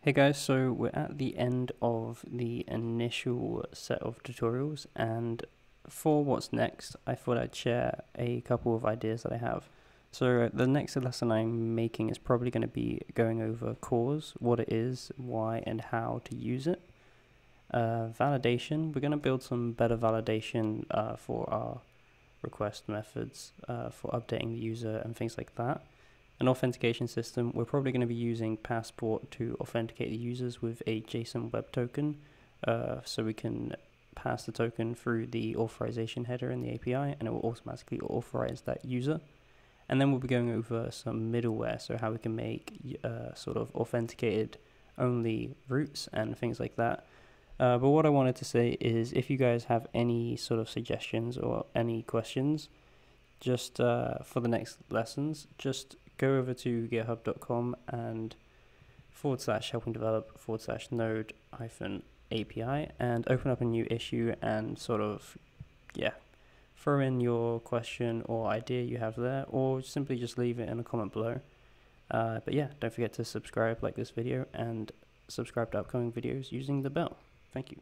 Hey guys, so we're at the end of the initial set of tutorials, and for what's next, I thought I'd share a couple of ideas that I have. So the next lesson I'm making is probably going to be going over cores, what it is, why and how to use it. Validation, we're going to build some better validation for our request methods for updating the user and things like that. An authentication system, we're probably going to be using Passport to authenticate the users with a JSON web token, so we can pass the token through the authorization header in the API and it will automatically authorize that user. And then we'll be going over some middleware, so how we can make sort of authenticated only routes and things like that. But what I wanted to say is, if you guys have any sort of suggestions or any questions, just for the next lessons, just go over to github.com and /helping-develop/node-API and open up a new issue and sort of, throw in your question or idea you have there, or simply just leave it in a comment below. But yeah, don't forget to subscribe, like this video, and subscribe to upcoming videos using the bell. Thank you.